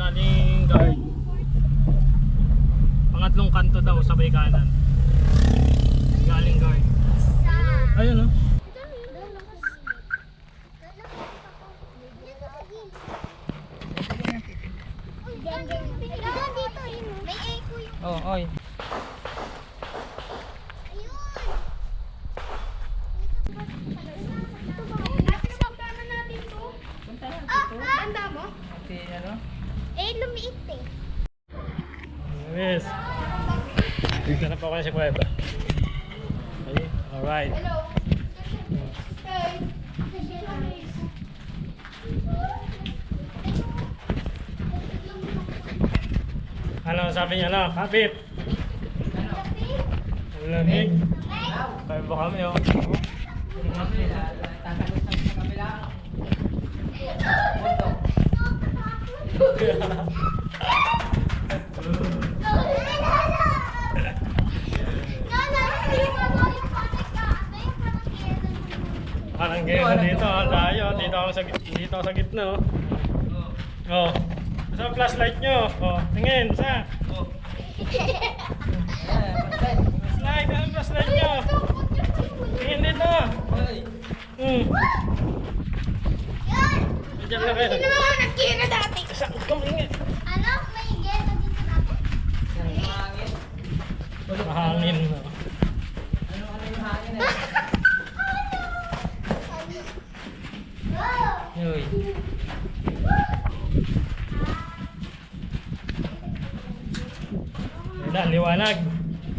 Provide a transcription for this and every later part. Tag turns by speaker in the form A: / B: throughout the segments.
A: galing guard. Pangatlong kanto daw, sabay kanan. Galing guard. Ayun, oh. Oh, oy.
B: Tanda mo?
A: Okay, ano?
B: Lumiit eh.
A: Yes. Dito na po ako sa kuweba. Okay, alright.
B: Hello. Hey.
A: Ano sabi niya na? Kapit! Ang lamig. Kaya ba kami, oh. Parang ganyan dito, ang layo. Dito ako sa gitna, oh. Oh. Sa flashlight nyo. Oh, tingin, sa. Flashlight, ano flashlight nyo? Tingin dito. Diyan na kayo.
B: Sino mga nagkina dati?
A: Saan ka maingit?
B: Ano? May geta dito dati?
A: Mahangin.
C: Ano yung hangin eh?
A: Uy. Yan na, liwanag.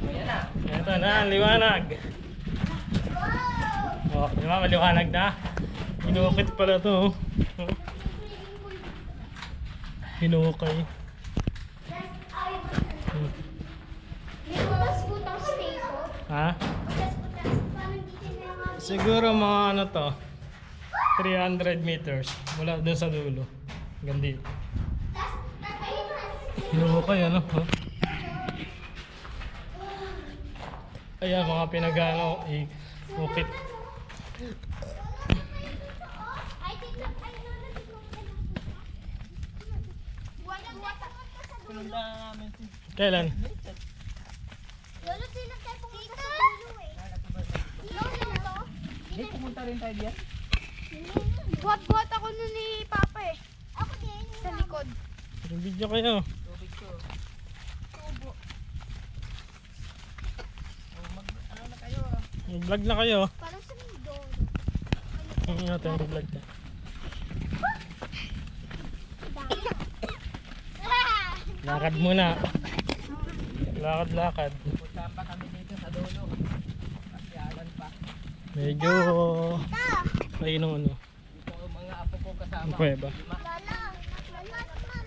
C: Ayan na.
A: Ito na, liwanag. Oh, di ba maliwanag na? Hinukit pala to. Oh. Hinukay.
B: May bukas butang stay ko.
A: Ha?
B: Bukas butang. Parang dito na yung
A: Siguro mga ano to, 300 meters mula dun sa dulo. Hanggang dito. Hinukay ano? Oh. Ayan mga pinagano, ikukit.
B: Ay, dito. Ay, lolo, dito. Walang watak ka sa dulo.
A: Kailan?
B: Lolo, sino tayo pumunta sa dulo eh? Lolo,
C: Hindi, pumunta rin tayo diyan.
B: buhat-buhat ako nun ni Papa eh. Ako din. Sa likod.
A: Yung video kayo.
C: Tubig ko.
B: Tubo.
C: Ano na kayo?
A: Mag-vlog na kayo.
B: Parang sa mundo.
A: Ang natin mag-vlog na. Lakad muna. Lakad-lakad.
C: Puntahan pa kami dito sa dulo. Pasyalan pa.
A: Medyo mainom ano.
C: Dito ang mga apo ko kasama.
A: Ang kuweba.
B: Lala, mama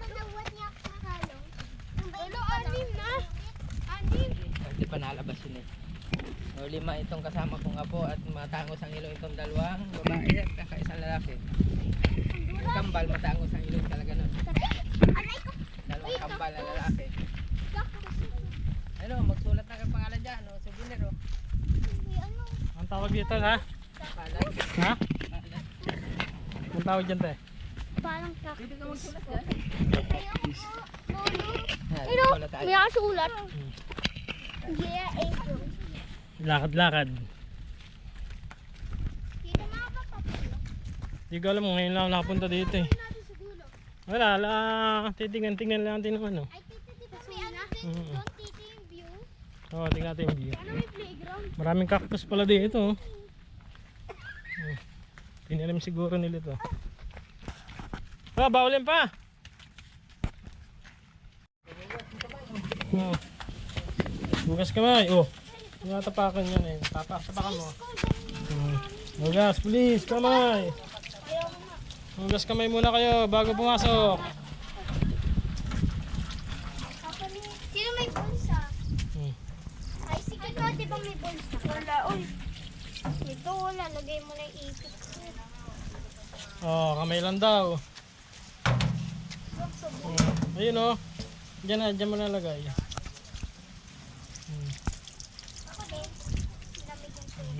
B: nawat niya ako sa halong. Lolo, anim na. Anim.
C: Hindi pa nalabas yun eh. O, 5 itong kasama kong apo at matangos ang ilong itong dalawang babae at kakaisang lalaki. Yung kambal matangos ang ilong talaga nun.
B: Aray ko.
C: Dalawang kambal na lalaki. Ano, magsulat na kang pangalan dyan. O, souvenir o.
B: Ano?
A: Ang tawag dito ha?
C: Pangalan.
A: Ha?
C: Pangalan.
A: Ang tawag dyan te?
B: Parang kak.
C: Pwede ka magsulat dyan. Yan,
B: Pero,
C: sulat tayo.
B: may nakasulat. Yeah, April.
A: Lakad-lakad.
B: Dito makapapapalo.
A: Di ko alam ngayon lang ako nakapunta dito eh.
B: Natin sa dulo.
A: Wala, titingnan lang natin ng ano.
B: Ay, tita, di ba may ano din
A: Mm.
B: doon, tita, yung view?
A: Oo, tingnan natin yung view.
B: Ano may playground?
A: Maraming cactus pala dito. Oh. Tinalim siguro nila ito. Ah, bawalin pa! Oh. Bugas kamay. Oh. Tinatapakan yan eh. Tapakan mo. Bugas, please, kamay. Bugas kamay muna kayo bago pumasok.
B: Sino may bulsa?
A: Hmm.
B: Ay, sige ko, di ba may bulsa? Wala, uy. Ito, wala. Lagay mo na yung ikot.
A: Oh, kamay lang daw. Ayun oh. Diyan mo nalagay.
B: Ako din.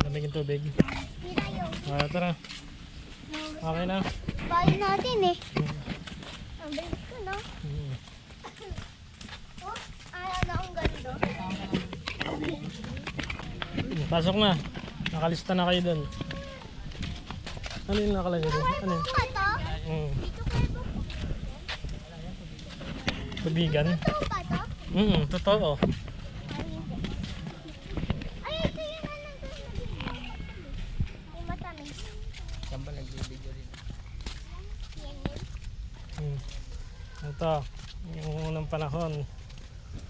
A: Lamig yung tubig.
B: Hirayo.
A: Tara. Okay na.
B: Bayan natin eh. Ang balik ko na. no?
A: Hmm.
B: Oh, ano ang ganda.
A: Pasok na. Nakalista na kayo doon. Ano yung nakalagay doon? Ano yun?
B: Ba to? Dito kayo ba?
A: Tubigan?
B: Totoo ba to?
A: Totoo.
B: Ay, ito yung ano doon. Ay, matamis.
C: Saan ba nagbibideo rin?
B: Yan yun.
A: Ito, yung unang panahon.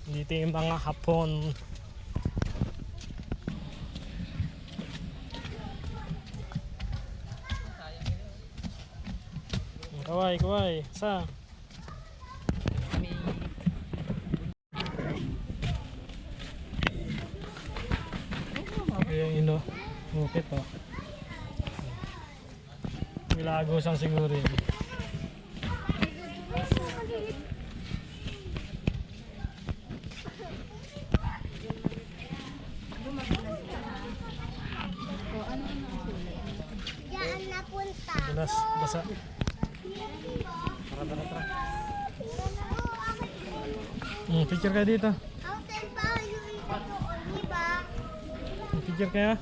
A: Dito yung mga Hapon. Kaway, kaway. Sa?
C: Kami
A: Yung ino. Bukit oh. Milagosang siguro yun.
B: Diyan napunta.
A: Dulas, basa. Tara, tara, tara. Picture kayo dito.
B: Hausen pa yung ito doon, di ba?
A: Picture kayo.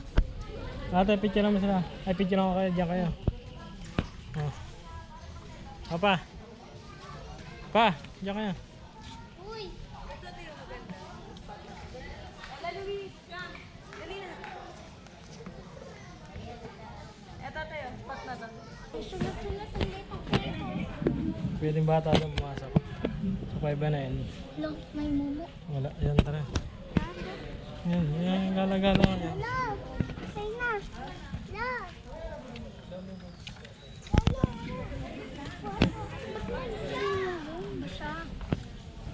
A: Ate, picture naman sila. Ay, picture ako kayo. Diyan kayo. Oh. Papa. Pa, diyan kayo.
B: Uy! Sunod-sunod ang dito.
A: Pwedeng bata doon pumasok. Sa 5 na yun.
B: Look, may mumu.
A: Wala. Yan, tara. Yan, yan. Gala-gala. Yan.
B: Love! Say na! Love!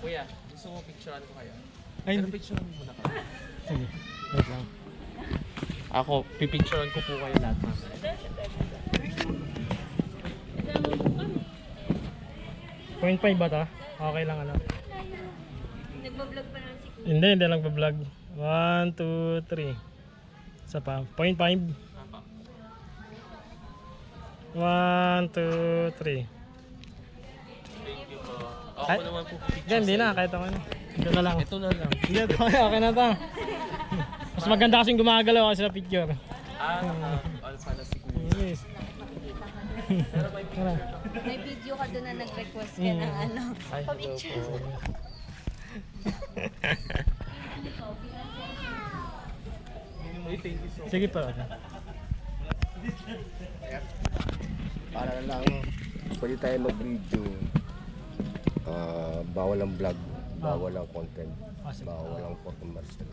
C: Kuya, gusto mo picturean ko kayo?
A: Ay,
C: Pero picturean mo muna kami.
A: sige. Wait lang.
C: Ako, pipicturean ko po kayo lahat.
A: Point 5 ba ta? Okay lang ano.
B: Nagbablog pa naman si Kuya.
A: Hindi lang pa-vlog. 1, 2, 3. Isa pa. Point 5. 1, 2, 3.
C: Ako naman po picture.
A: Hindi na. Kahit ako na. Ito na lang.
C: Ito na lang.
A: Hindi, okay na to. Mas maganda kasing gumagalaw kasi sa picture.
C: All pala si Kuya.
A: Yes. Tara.
D: May video ka doon na nag-request ka ng ano.
C: Ay, hello po. Ay, thank you so much.
A: Sige pa.
E: Para na lang pwede tayo mag-video. Bawal ang vlog, bawal ang content, bawal ang photomercial.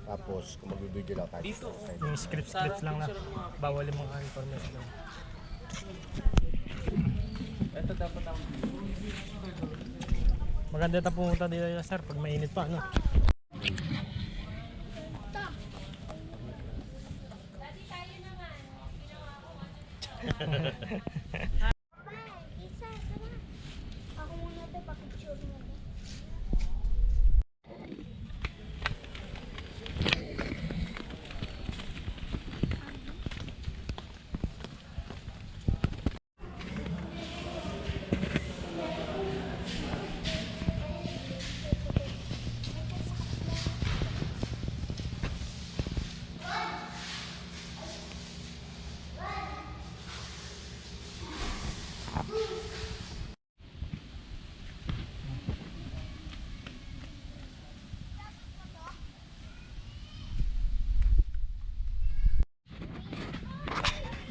E: Tapos kung mag-video lang kahit
C: Dito.
A: Yung scripts lang na. Bawal yung mga information.
C: Ito dapat ang
A: Maganda ito pumunta dito sir pag mainit pa. Ano?
B: Isa, tara. Ako muna ito, pa-picture mo.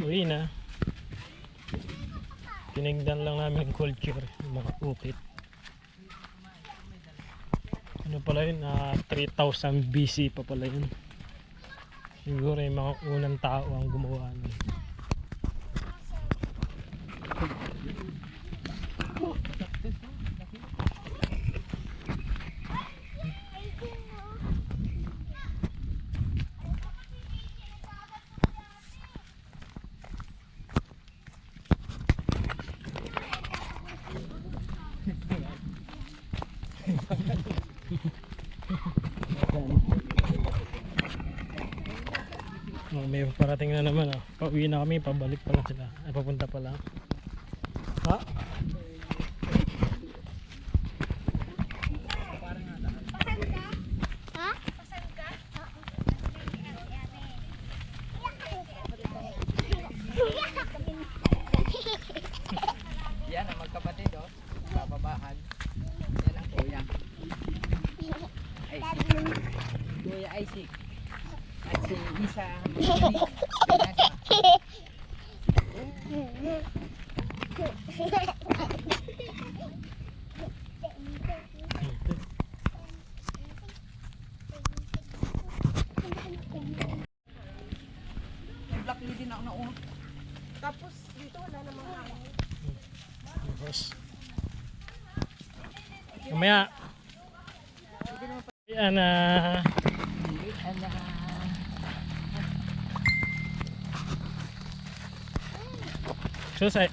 A: Uwi na. Tinignan lang namin yung culture, yung mga ukit. Ano pala yun? 3000 BC pa pala yun. Siguro yung mga unang tao ang gumawa nun. Oh, may parating na naman oh. Pauwi na kami, pabalik pa lang sila. Ay, papunta pa lang. Ha?
C: Kuya Isaac. At si Isa.
D: Black lady na ako na uno. Tapos dito wala namang hangin.
A: Tapos, mamaya. Ayan na. Susay.